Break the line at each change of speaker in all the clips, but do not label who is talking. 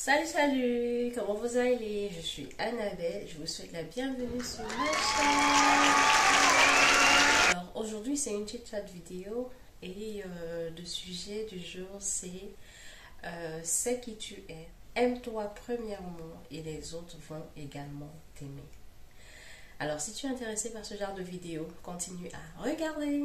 Salut, salut, comment vous allez? Je suis Annabelle, je vous souhaite la bienvenue sur ma chaîne. Alors aujourd'hui c'est une petite chat vidéo et le sujet du jour c'est qui tu es. Aime-toi premièrement et les autres vont également t'aimer. Alors si tu es intéressé par ce genre de vidéo, continue à regarder.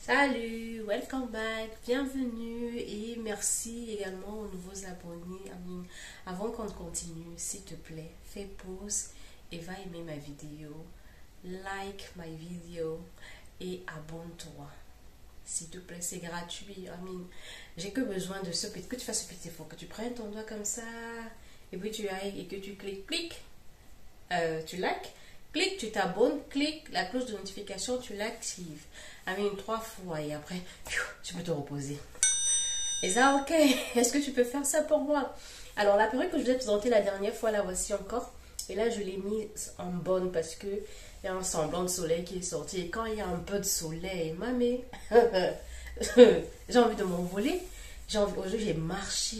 Salut, welcome back, bienvenue et merci également aux nouveaux abonnés. Avant qu'on continue, s'il te plaît, fais pause et va aimer ma vidéo, like my video et abonne-toi. S'il te plaît, c'est gratuit. J'ai que besoin de ce petit, que tu fasses ce petit effort, que tu prennes ton doigt comme ça et puis tu ailles et que tu cliques, tu likes. Clique, tu t'abonnes, clique la cloche de notification, tu l'actives. 3 fois et après, tu peux te reposer. Et ça, ok. Est-ce que tu peux faire ça pour moi? Alors, la perruque que je vous ai présentée la dernière fois, la voici encore. Et là, je l'ai mise en bonne parce que il y a un semblant de soleil qui est sorti. Et quand il y a un peu de soleil, mamie, j'ai envie de m'envoler. Aujourd'hui, j'ai marché.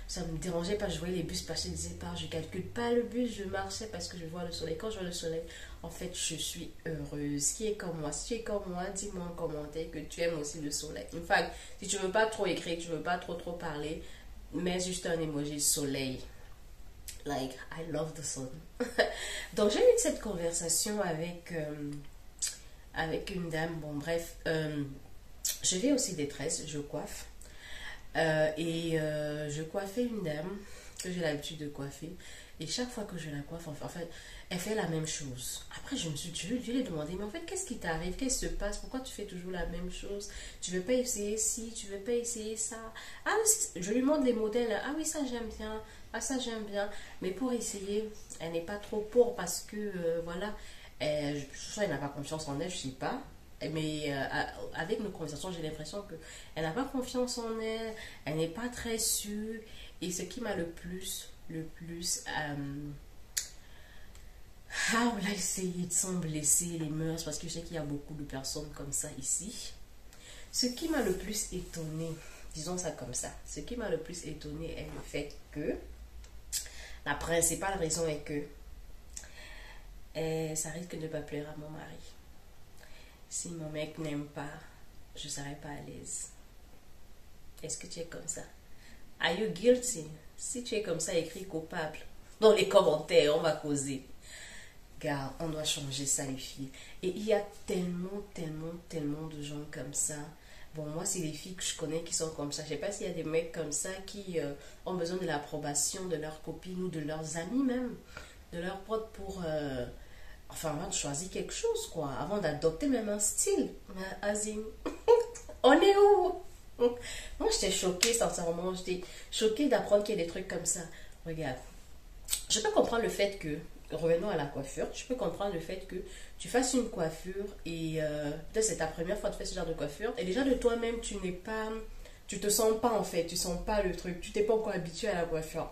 Ça me dérangeait pas, je voyais les bus passer des éparts, je calcule pas le bus, je marchais parce que je vois le soleil. Quand je vois le soleil, en fait, je suis heureuse. Qui est comme moi? Si tu es comme moi, dis-moi en commentaire que tu aimes aussi le soleil. Enfin, si tu veux pas trop écrire, tu veux pas trop parler, mets juste un emoji soleil. Like, I love the sun. Donc, j'ai eu cette conversation avec une dame. Bon, bref, je fais aussi des tresses, je coiffe. Je coiffais une dame que j'ai l'habitude de coiffer et chaque fois que je la coiffe, en fait, elle fait la même chose. Après, je lui ai demandé, mais en fait, qu'est-ce qui t'arrive? Qu'est-ce qui se passe? Pourquoi tu fais toujours la même chose? Tu veux pas essayer ci? Tu veux pas essayer ça? Ah oui, je lui montre les modèles. Ah oui, ça j'aime bien. Ah ça j'aime bien. Mais pour essayer, elle n'est pas trop pour parce que, voilà, soit elle n'a pas confiance en elle, je sais pas. Mais avec nos conversations, j'ai l'impression qu'elle n'a pas confiance en elle, elle n'est pas très sûre. Et ce qui m'a le plus, on a essayé de s'en blesser les mœurs, parce que je sais qu'il y a beaucoup de personnes comme ça ici. Ce qui m'a le plus étonné, disons ça comme ça, ce qui m'a le plus étonné est le fait que, la principale raison est que ça risque de ne pas plaire à mon mari. Si mon mec n'aime pas, je ne serai pas à l'aise. Est-ce que tu es comme ça? Are you guilty? Si tu es comme ça, écris coupable. Dans les commentaires, on va causer. Car on doit changer ça, les filles. Et il y a tellement de gens comme ça. Bon, moi, c'est les filles que je connais qui sont comme ça. Je ne sais pas s'il y a des mecs comme ça qui ont besoin de l'approbation de leurs copines ou de leurs amis même. De leurs potes pour... Enfin, avant de choisir quelque chose, quoi. Avant d'adopter même un style. Azim. On est où? Moi, j'étais choquée, sincèrement. J'étais choquée d'apprendre qu'il y a des trucs comme ça. Regarde. Je peux comprendre le fait que, revenons à la coiffure, je peux comprendre le fait que tu fasses une coiffure et peut-être c'est ta première fois de faire ce genre de coiffure. Et déjà de toi-même, tu te sens pas en fait. Tu sens pas le truc. Tu t'es pas encore habitué à la coiffure.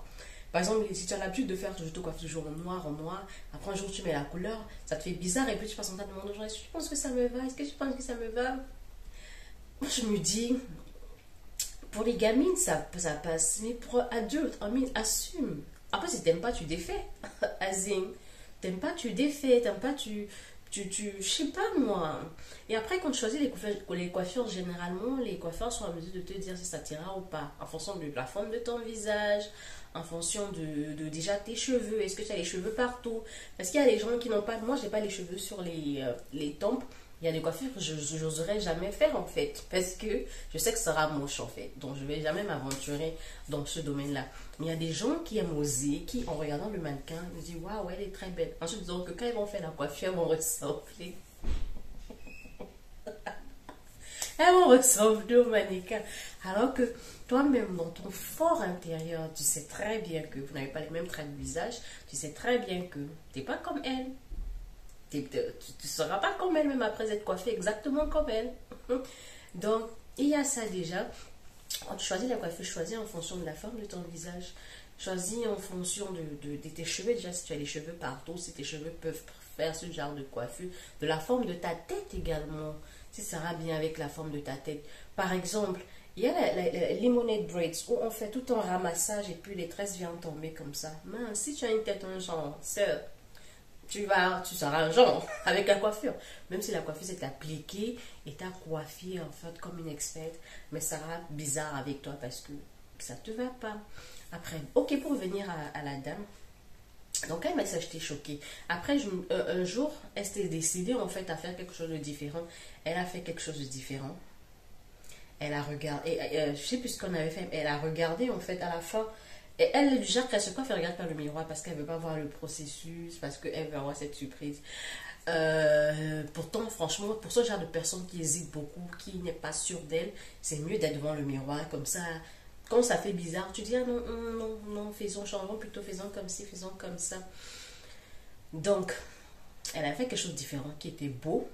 Par exemple, si tu as l'habitude de faire, je te coiffe toujours en noir, après un jour tu mets la couleur, ça te fait bizarre et puis tu passes en train de demander aux gens, est-ce que tu penses que ça me va? Est-ce que tu penses que ça me va? Moi je me dis, pour les gamines ça passe, mais pour adultes, assume. Après si t'aimes pas, tu défais. Azim, t'aimes pas, tu défais, t'aimes pas, je sais pas moi. Et après quand tu choisis les coiffures, généralement les coiffeurs sont en mesure de te dire si ça t'ira ou pas, en fonction de la forme de ton visage, en fonction de déjà tes cheveux, est-ce que tu as les cheveux partout, parce qu'il y a des gens qui n'ont pas, moi j'ai pas les cheveux sur les tempes, il y a des coiffures que je n'oserais jamais faire en fait, parce que je sais que ça sera moche en fait, donc je vais jamais m'aventurer dans ce domaine-là. Mais il y a des gens qui aiment oser, qui en regardant le mannequin, ils disent waouh, elle est très belle. Ensuite, disons que quand ils vont faire la coiffure, elles vont ressembler. Elles vont ressembler au mannequin. Alors que toi-même, dans ton fort intérieur, tu sais très bien que vous n'avez pas les mêmes traits de visage, tu sais très bien que tu n'es pas comme elle. Tu ne seras pas comme elle, même après être coiffée exactement comme elle. Donc, il y a ça déjà. Quand tu choisis la coiffure, choisis en fonction de la forme de ton visage. Choisis en fonction de tes cheveux. Déjà, si tu as les cheveux partout, si tes cheveux peuvent faire ce genre de coiffure. De la forme de ta tête également. si ça ira bien avec la forme de ta tête. Par exemple, il y a la lemonade braids où on fait tout un ramassage et puis les tresses viennent tomber comme ça. Mais si tu as une tête un genre, tu seras un genre avec la coiffure. Même si la coiffure s'est appliquée et t'as coiffé en fait comme une experte, mais ça sera bizarre avec toi parce que ça te va pas. Après, ok, pour revenir à la dame. Donc elle m'a dit ça, j'étais choquée. Après, un jour, elle s'était décidée en fait à faire quelque chose de différent. Elle a fait quelque chose de différent. Elle a regardé, je sais plus ce qu'on avait fait, elle a regardé en fait à la fin. Et elle, du genre, qu'elle se coiffe, elle regarde par le miroir parce qu'elle veut pas voir le processus, parce qu'elle veut avoir cette surprise. Pourtant, franchement, pour ce genre de personne qui hésite beaucoup, qui n'est pas sûre d'elle, c'est mieux d'être devant le miroir comme ça. Quand ça fait bizarre, tu dis ah non, non, non, changeons plutôt, faisons comme ci, faisons comme ça. Donc, elle a fait quelque chose de différent qui était beau,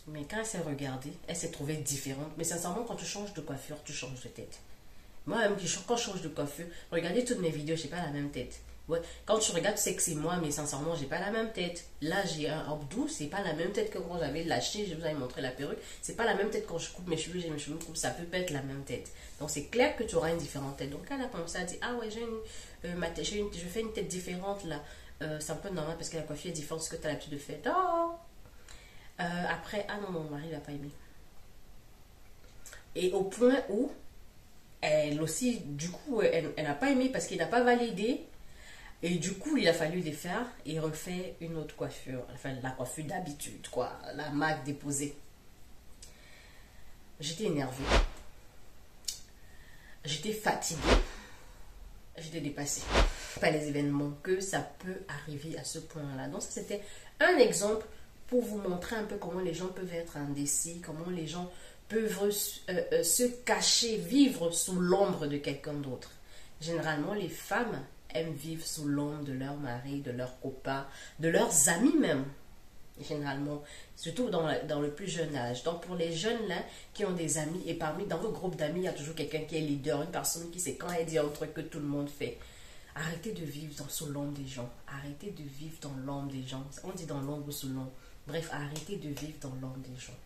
mais quand elle s'est regardée, elle s'est trouvée différente. Mais sincèrement, quand tu changes de coiffure, tu changes de tête. Moi-même, quand je change de coiffure, regardez toutes mes vidéos, j'ai pas la même tête. Ouais. Quand tu regardes, tu sais que c'est moi, mais sincèrement, j'ai pas la même tête. Là, j'ai un abdou, c'est pas la même tête que quand j'avais lâché, je vous avais montré la perruque. C'est pas la même tête quand je coupe mes cheveux, j'ai mes cheveux coupés, ça peut pas être la même tête. Donc, c'est clair que tu auras une différente tête. Donc, elle a commencé à dire, ah ouais, je fais une tête différente là. C'est un peu normal parce que la coiffure est différente de ce que tu as l'habitude de faire. Oh. Après, ah non, mon mari l'a pas aimé. Et au point où, elle aussi, du coup, elle n'a pas aimé parce qu'il n'a pas validé. Et du coup, il a fallu les faire et refait une autre coiffure. Enfin, la coiffure d'habitude, quoi. La marque déposée. J'étais énervée. J'étais fatiguée. J'étais dépassée par les événements que ça peut arriver à ce point-là. Donc, ça, c'était un exemple pour vous montrer un peu comment les gens peuvent être indécis, comment les gens peuvent se cacher, vivre sous l'ombre de quelqu'un d'autre. Généralement, les femmes aiment vivre sous l'ombre de leur mari, de leurs copains, de leurs amis même. Généralement, surtout dans le plus jeune âge. Donc, pour les jeunes là qui ont des amis, et dans vos groupes d'amis, il y a toujours quelqu'un qui est leader, une personne qui sait quand elle dit un truc que tout le monde fait. Arrêtez de vivre sous l'ombre des gens. Arrêtez de vivre dans l'ombre des gens. On dit dans l'ombre ou sous l'ombre. Bref, arrêtez de vivre dans l'ombre des gens.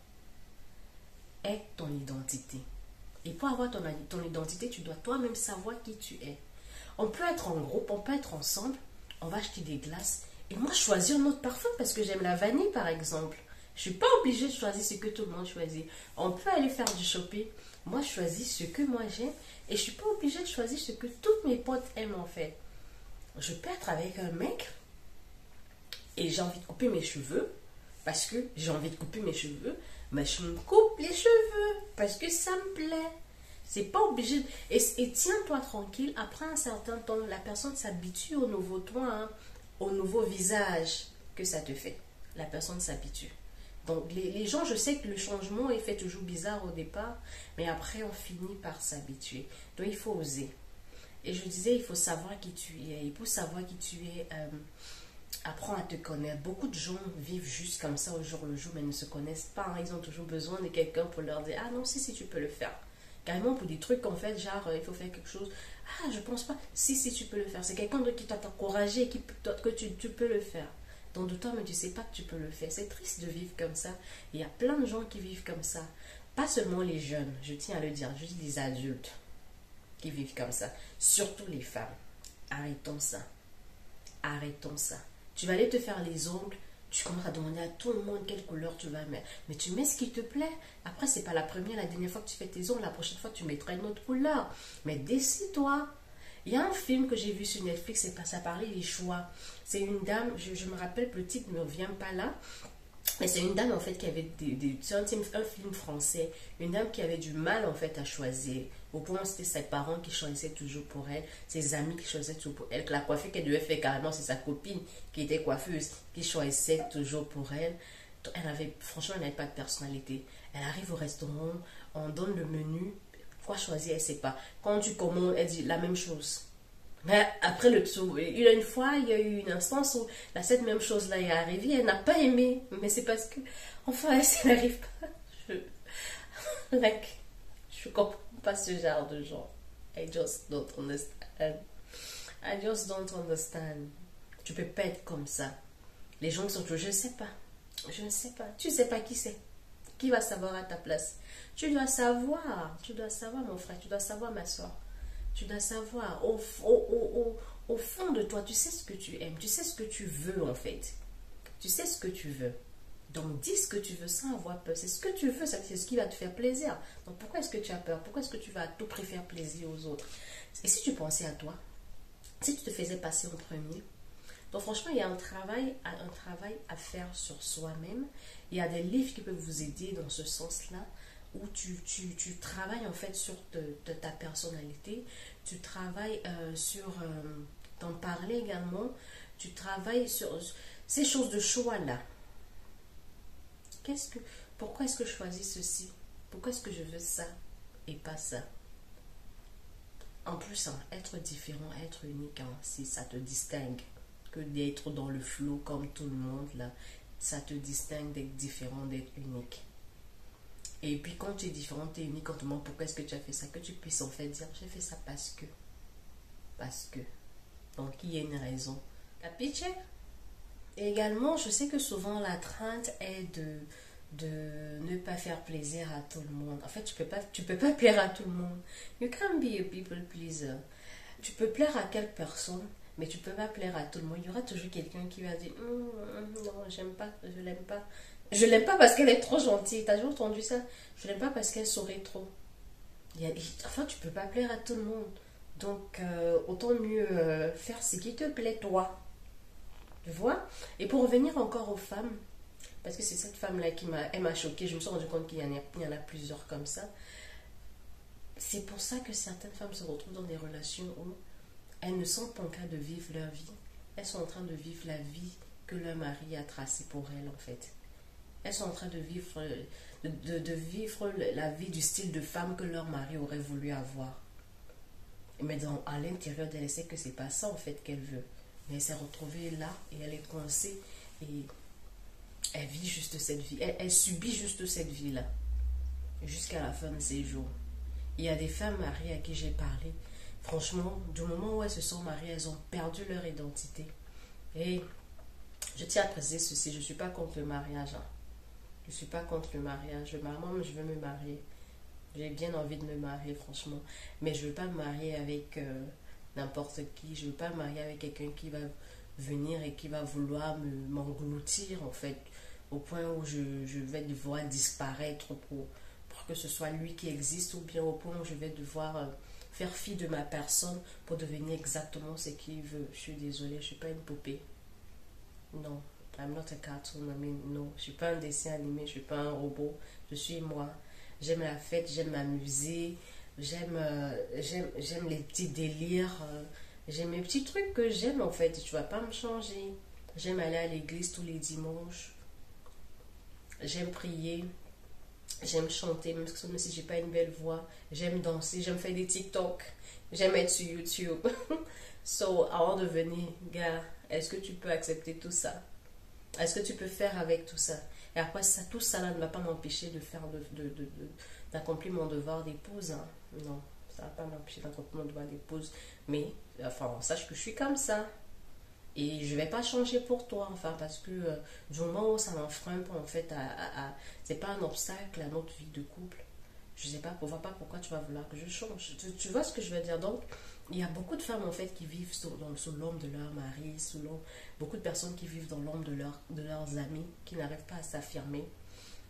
Aie ton identité. Et pour avoir ton identité, tu dois toi-même savoir qui tu es. On peut être en groupe, on peut être ensemble, on va acheter des glaces. Et moi, choisir un autre parfum parce que j'aime la vanille, par exemple. Je ne suis pas obligée de choisir ce que tout le monde choisit. On peut aller faire du shopping. Moi, je choisis ce que moi j'aime. Et je ne suis pas obligée de choisir ce que toutes mes potes aiment, en fait. Je peux être avec un mec et j'ai envie de couper mes cheveux parce que j'ai envie de couper mes cheveux. Mais je me coupe les cheveux parce que ça me plaît. C'est pas obligé. Et tiens-toi tranquille. Après un certain temps, la personne s'habitue au nouveau toi, hein, au nouveau visage que ça te fait. La personne s'habitue. Donc, les gens, je sais que le changement est fait toujours bizarre au départ, mais après, on finit par s'habituer. Donc, il faut oser. Et je disais, il faut savoir qui tu es. Et pour savoir qui tu es, apprends à te connaître. Beaucoup de gens vivent juste comme ça au jour le jour, mais ne se connaissent pas. Ils ont toujours besoin de quelqu'un pour leur dire, ah non, si, tu peux le faire. Carrément pour des trucs en fait, genre il faut faire quelque chose. Ah, je pense pas. Si, tu peux le faire. C'est quelqu'un d'autre qui t'a encouragé, que tu peux le faire. Donc de toi, mais tu sais pas que tu peux le faire. C'est triste de vivre comme ça. Il y a plein de gens qui vivent comme ça. Pas seulement les jeunes, je tiens à le dire, juste les adultes qui vivent comme ça. Surtout les femmes. Arrêtons ça. Arrêtons ça. Tu vas aller te faire les ongles. Tu commences à demander à tout le monde quelle couleur tu vas mettre. Mais tu mets ce qui te plaît. Après, c'est pas la dernière fois que tu fais tes ongles. La prochaine fois, tu mettras une autre couleur. Mais décide-toi. Il y a un film que j'ai vu sur Netflix, ça parlait des choix. C'est une dame, je me rappelle, le titre ne me revient pas là. Mais c'est une dame en fait qui avait c'est un film français. Une dame qui avait du mal en fait à choisir. Au point où c'était ses parents qui choisissaient toujours pour elle, ses amis qui choisissaient toujours pour elle. Que la coiffure qu'elle devait faire carrément, c'est sa copine qui était coiffeuse, qui choisissait toujours pour elle. Franchement, elle n'avait pas de personnalité. Elle arrive au restaurant, on donne le menu. Quoi choisir, elle ne sait pas. Quand tu commandes, elle dit la même chose. Mais après le tour, il y a une fois, il y a eu une instance où cette même chose-là est arrivée, elle n'a pas aimé. Mais c'est parce que, enfin, ça n'arrive pas. Je comprends pas ce genre de gens. I just don't understand. I just don't understand. Tu peux pas être comme ça. Les gens qui sont toujours, je ne sais pas. Je ne sais pas. Tu ne sais pas qui c'est. qui va savoir à ta place? Tu dois savoir mon frère, tu dois savoir ma soeur. Tu dois savoir, au fond de toi, tu sais ce que tu aimes, tu sais ce que tu veux en fait. Tu sais ce que tu veux. Donc dis ce que tu veux sans avoir peur. C'est ce que tu veux, c'est ce qui va te faire plaisir. Donc pourquoi est-ce que tu as peur? Pourquoi est-ce que tu vas à tout prix faire plaisir aux autres? Et si tu pensais à toi, si tu te faisais passer en premier, donc franchement, il y a un travail à faire sur soi-même. Il y a des livres qui peuvent vous aider dans ce sens-là, où tu travailles en fait sur ta personnalité, tu travailles sur t'en parler également, tu travailles sur ces choses de choix-là. Pourquoi est-ce que je choisis ceci? Pourquoi est-ce que je veux ça et pas ça? En plus, hein, être différent, être unique, hein, si ça te distingue que d'être dans le flot comme tout le monde, là, ça te distingue d'être différent, d'être unique. Et puis quand tu es différent, tu es unique, quand tu te demandes pourquoi est-ce que tu as fait ça, que tu puisses en fait dire, j'ai fait ça parce que. Parce que. Donc il y a une raison. Capiche? Et également, je sais que souvent la crainte est de ne pas faire plaisir à tout le monde. En fait, tu peux pas plaire à tout le monde. You can't be a people pleaser. Tu peux plaire à quelques personnes, mais tu peux pas plaire à tout le monde. Il y aura toujours quelqu'un qui va dire non, j'aime pas, je l'aime pas. Je l'aime pas parce qu'elle est trop gentille. T'as déjà entendu ça? Je l'aime pas parce qu'elle sourit trop. Enfin, tu peux pas plaire à tout le monde. Donc, autant mieux faire ce qui te plaît, toi. Tu vois? Et pour revenir encore aux femmes, parce que c'est cette femme-là qui m'a choquée, je me suis rendu compte qu'il y en a plusieurs comme ça. C'est pour ça que certaines femmes se retrouvent dans des relations où elles ne sont pas en train de vivre leur vie. Elles sont en train de vivre la vie que leur mari a tracée pour elles, en fait. Elles sont en train de vivre la vie du style de femme que leur mari aurait voulu avoir. Mais à l'intérieur d'elle, elle sait que c'est pas ça, en fait, qu'elle veut. Mais elle s'est retrouvée là et elle est coincée et elle vit juste cette vie. Elle subit juste cette vie-là jusqu'à la fin de ses jours. Il y a des femmes mariées à qui j'ai parlé. Franchement, du moment où elles se sont mariées, elles ont perdu leur identité. Et je tiens à préciser ceci, je ne suis pas contre le mariage. Hein. Je ne suis pas contre le mariage. Moi, je veux me marier. J'ai bien envie de me marier, franchement. Mais je ne veux pas me marier avec n'importe qui. Je ne veux pas me marier avec quelqu'un qui va venir et qui va vouloir m'engloutir, en fait, au point où je vais devoir disparaître pour que ce soit lui qui existe, ou bien au point où je vais devoir faire fi de ma personne pour devenir exactement ce qu'il veut. Je suis désolée, je ne suis pas une poupée. Non, I'm not a cartoon. Non, je ne suis pas un dessin animé, je ne suis pas un robot. Je suis moi. J'aime la fête, j'aime m'amuser, j'aime les petits délires, j'aime mes petits trucs que j'aime en fait. Tu ne vas pas me changer. J'aime aller à l'église tous les dimanches. J'aime prier. J'aime chanter, même si j'ai pas une belle voix. J'aime danser, j'aime faire des TikTok. J'aime être sur YouTube. So, avant de venir, gars, est-ce que tu peux accepter tout ça? Est-ce que tu peux faire avec tout ça? Et après, tout ça là ne va pas m'empêcher de faire d'accomplir mon devoir d'épouse. Hein. Non, ça ne va pas m'empêcher d'accomplir mon devoir d'épouse. Mais, enfin, sache que je suis comme ça. Et je ne vais pas changer pour toi, enfin, parce que du moment où ça m'enfreint pas, en fait, c'est pas un obstacle à notre vie de couple. Je ne sais pas, vois pas pourquoi tu vas vouloir que je change. Tu vois ce que je veux dire? Donc, il y a beaucoup de femmes, en fait, qui vivent sous l'ombre de leur mari, beaucoup de personnes qui vivent dans l'ombre de leurs amis, qui n'arrivent pas à s'affirmer.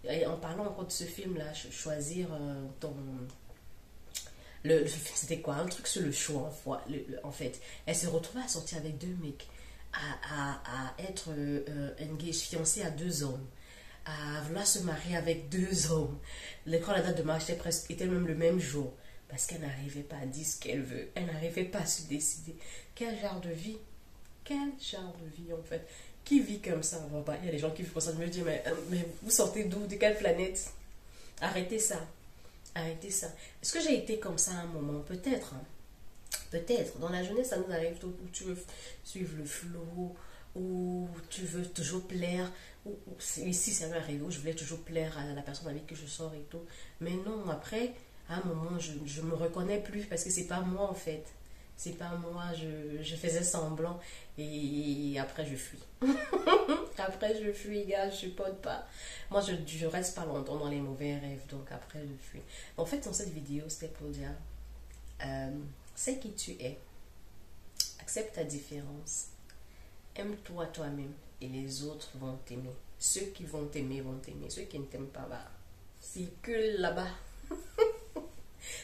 Et en parlant encore de ce film-là, choisir ton... C'était quoi? Un truc sur le choix, en fait. Elle se retrouvait à sortir avec deux mecs, à être engagée, fiancée à deux hommes, à vouloir se marier avec deux hommes. Quand la date de mariage était même le même jour, parce qu'elle n'arrivait pas à dire ce qu'elle veut. Elle n'arrivait pas à se décider. Quel genre de vie? Quel genre de vie, en fait? Qui vit comme ça? Il y a des gens qui vivent comme ça. Je me dis, mais vous sortez d'où? De quelle planète? Arrêtez ça. Arrêtez ça. Est-ce que j'ai été comme ça à un moment? Peut-être. Hein. Peut-être. Dans la jeunesse, ça nous arrive tout où tu veux suivre le flow, où tu veux toujours plaire. Ici, ça m'est arrivé où je voulais toujours plaire à la personne avec qui je sors et tout. Mais non, après, à un moment, je me reconnais plus parce que c'est pas moi en fait. C'est pas moi, je faisais semblant et après je fuis. Après je fuis, gars, je supporte pas. Moi, je reste pas longtemps dans les mauvais rêves, donc après je fuis. En fait, dans cette vidéo, c'était pour dire, sais qui tu es, accepte ta différence, aime-toi toi-même et les autres vont t'aimer. Ceux qui vont t'aimer, ceux qui ne t'aiment pas, bah, circule là-bas.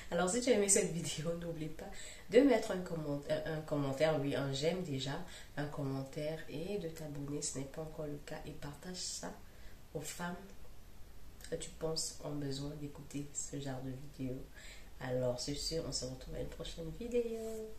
Alors, si tu as aimé cette vidéo, n'oublie pas de mettre un commentaire, oui, un j'aime déjà, un commentaire et de t'abonner, ce n'est pas encore le cas. Et partage ça aux femmes que tu penses ont besoin d'écouter ce genre de vidéo. Alors, c'est sûr, on se retrouve à une prochaine vidéo.